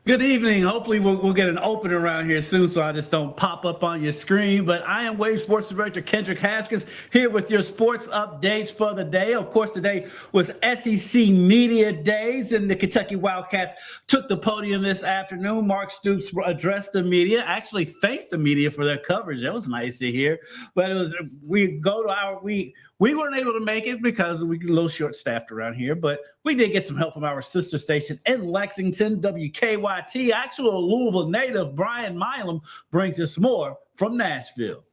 Good evening. Hopefully we'll get an open around here soon so I just don't pop up on your screen. But I am Wave Sports Director Kendrick Haskins here with your sports updates for the day. Of course, today was SEC Media Days, and the Kentucky Wildcats took the podium this afternoon. Mark Stoops addressed the media, actually thanked the media for their coverage. That was nice to hear. But we weren't able to make it because we're a little short-staffed around here, but we did get some help from our sister station in Lexington, WKYT. Actual Louisville native Brian Milam brings us more from Nashville.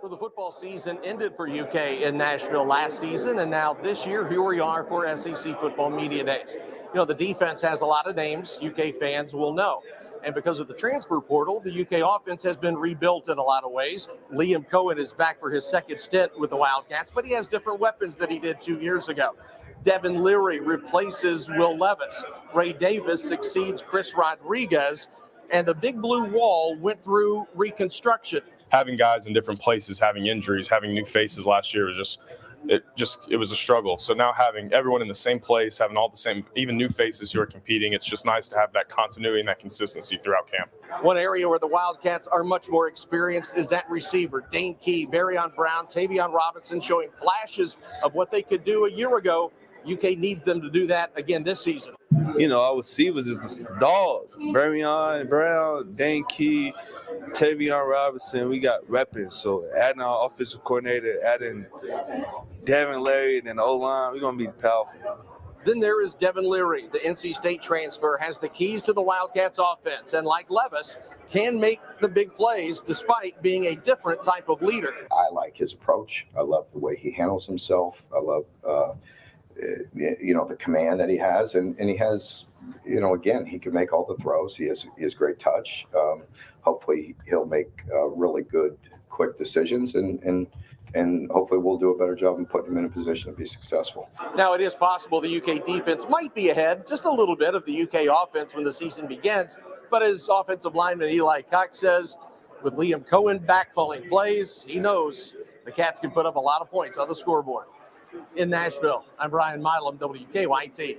So the football season ended for UK in Nashville last season, and now this year, here we are for SEC Football Media Days. You know, the defense has a lot of names UK fans will know. And because of the transfer portal, the UK offense has been rebuilt in a lot of ways. Liam Cohen is back for his second stint with the Wildcats, but he has different weapons than he did 2 years ago. Devin Leary replaces Will Levis. Ray Davis succeeds Chris Rodriguez. And the Big Blue Wall went through reconstruction. Having guys in different places, having injuries, having new faces last year was it was a struggle. So now having everyone in the same place, having all the same, even new faces who are competing, it's just nice to have that continuity and that consistency throughout camp. One area where the Wildcats are much more experienced is at receiver. Dane Key, Barryon Brown, Tavion Robinson showing flashes of what they could do a year ago. UK needs them to do that again this season. You know, our receivers is dogs. Barryon Brown, Dane Key, Tavion Robinson. We got weapons. So adding our offensive coordinator, adding Devin Leary, and then the O-line, we're going to be powerful. Then there is Devin Leary. The NC State transfer has the keys to the Wildcats offense, and like Levis, can make the big plays despite being a different type of leader. I like his approach. I love the way he handles himself. I love the command that he has, and he has, again, he can make all the throws. He has great touch. Hopefully he'll make really good, quick decisions, and hopefully we'll do a better job in putting him in a position to be successful. Now, it is possible the UK defense might be ahead just a little bit of the UK offense when the season begins, but as offensive lineman Eli Cox says, with Liam Cohen back calling plays, he knows the Cats can put up a lot of points on the scoreboard. In Nashville, I'm Brian Milam, WKYT.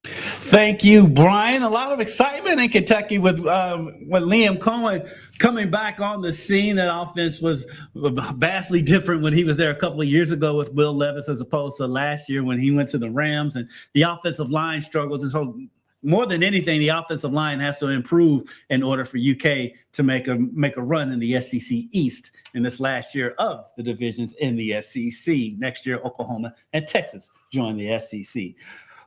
Thank you, Brian. A lot of excitement in Kentucky with Liam Cohen coming back on the scene. That offense was vastly different when he was there a couple of years ago with Will Levis as opposed to last year when he went to the Rams, and the offensive line struggled. And so more than anything, the offensive line has to improve in order for UK to make a run in the SEC East in this last year of the divisions in the SEC. Next year, Oklahoma and Texas join the SEC.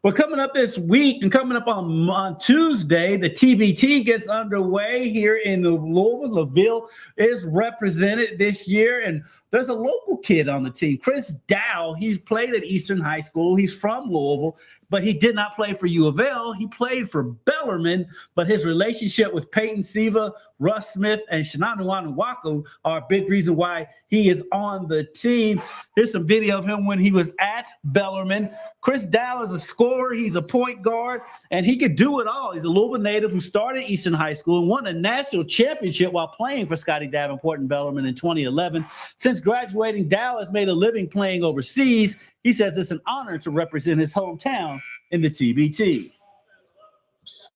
Well, coming up this week and coming up on Tuesday, the TBT gets underway here in Louisville. Ville is represented this year, and there's a local kid on the team, Chris Dowe. He's played at Eastern High School. He's from Louisville, but he did not play for U of L. He played for Bellarmine, but his relationship with Peyton Siva, Russ Smith, and Shinanu Anuwaku are a big reason why he is on the team. Here's some video of him when he was at Bellarmine. Chris Dowe is a scorer. He's a point guard, and he could do it all. He's a Louisville native who started Eastern High School and won a national championship while playing for Scotty Davenport and Bellarmine in 2011. Since graduating, Dowe has made a living playing overseas. He says it's an honor to represent his hometown in the TBT.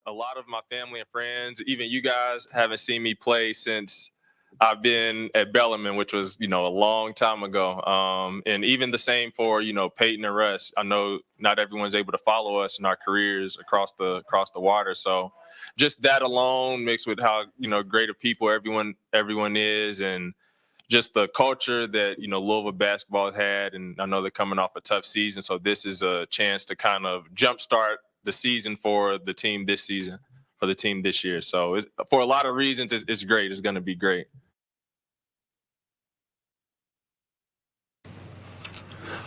A lot of my family and friends, even you guys, haven't seen me play since I've been at Bellarmine, which was, a long time ago. And even the same for, Peyton and Russ. I know not everyone's able to follow us in our careers across the water. So just that alone mixed with how, great of people everyone is, and just the culture that, Louisville basketball had. And I know they're coming off a tough season. So this is a chance to kind of jumpstart the season for the team this season, for the team this year. So for a lot of reasons, it's great. It's going to be great.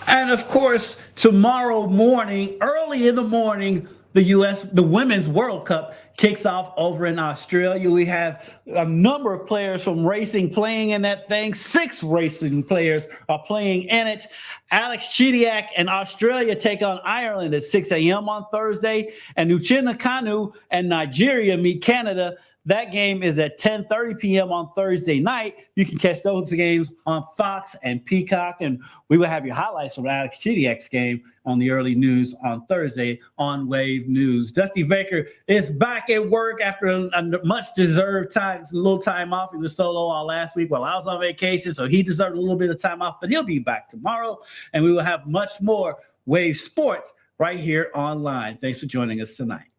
And of course, tomorrow morning, early in the morning, the Women's World Cup kicks off over in Australia. We have a number of players from racing playing in that thing. 6 racing players are playing in it. Alex Chidiac and Australia take on Ireland at 6 a.m. on Thursday. And Uchenna Kanu and Nigeria meet Canada That game is at 10:30 p.m. on Thursday night. You can catch those games on Fox and Peacock, and we will have your highlights from Alex Chidiak's game on the early news on Thursday on Wave News. Dusty Baker is back at work after a much-deserved a little time off. He was solo all last week while I was on vacation, so he deserved a little bit of time off, but he'll be back tomorrow, and we will have much more Wave Sports right here online. Thanks for joining us tonight.